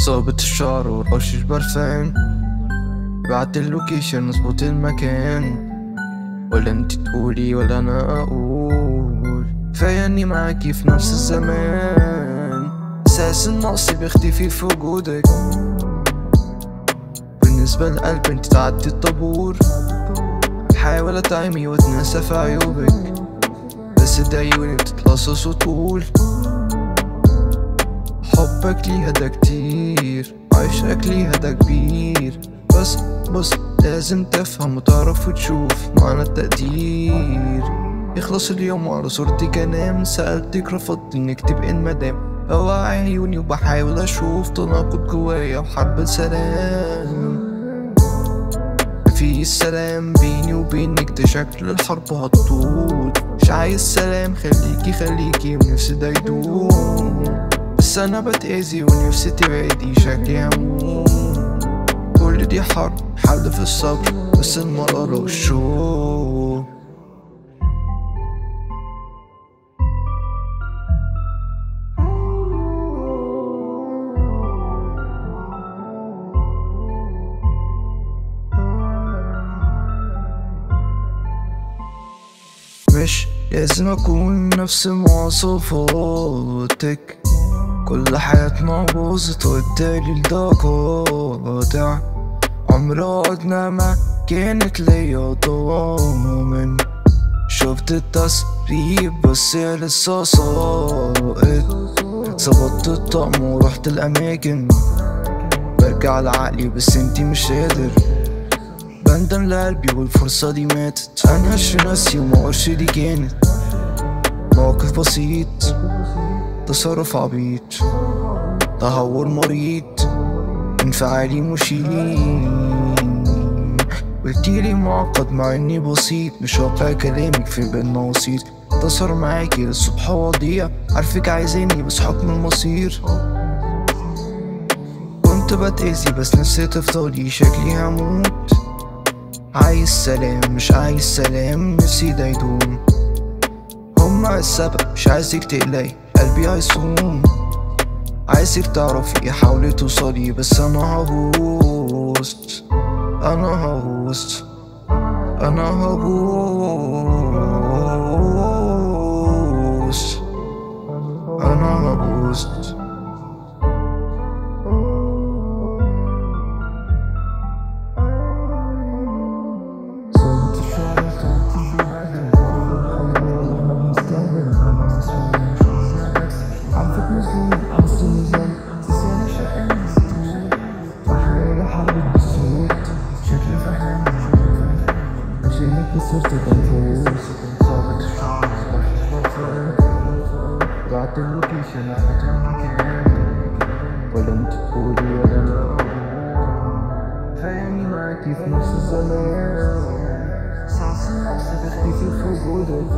إصابة الشعر ورش البرفان، بعت اللوكيشن اظبط المكان، ولا انت تقولي ولا انا اقول. كفاية اني معاكي في نفس الزمان، احساس النقص بيختفي في وجودك. بالنسبة للقلب انت تعدي الطابور، حاول اتعمي واتناسى في عيوبك، بس ده عيوني بتتلصص وتقول حبك ليها ده كتير، عشقك ليها ده كبير. بس لازم تفهم وتعرف وتشوف معنى التقدير. يخلص اليوم وعلى صورتك انام، سألتك رفضت انك تبقي المدام. اوعي عيوني وبحاول اشوف تناقض جوايا وحرب سلام. في السلام بيني وبينك ده شكل الحرب هتطول. مش عايز سلام، خليكي ونفسي ده يدوم، بس انا بتأذي ونفسي تبعدي شكلي هموم. كل دي حرب حل في الصبر، بس المرارة والشوق. مش لازم اكون نفس مواصفاتك، كل حياتنا باظت والدليل ده قاطع. عمرنا ما كانت ليا ضامن، شفت التسريب بس لسه ساقط. ظبطت الطقم ورحت الأماكن، برجع لعقلي بس انتي مش قادر. بندم لقلبي والفرصة دي ماتت، أنا ناسي ومقرش دي كانت موقف بسيط، تصرف عبيط، تهور مريض، انفعالي مشين. قلتيلي معقد مع اني بسيط، مش واقع كلامك في بينا وسيط. تصر معاكي للصبح وضيع، عارفك عايزاني بس حكم المصير. كنت بتأذي بس نفسي تفضلي، شكلي هموت. عايز سلام مش عايز سلام، نفسي ده يدوم. هما السبب مش عايزك تقلقي، قلبي هيصوم. عايزك تعرفي حاولي توصلي، بس انا هبوظ. كسرت النفوس، صابت الشعر بعت اللوكيشن احط المكان، ولا انت تقولي ولا انا اقول. خيالي معاكي في نفس الزمان، احساس النقص بيختفي في وجودك.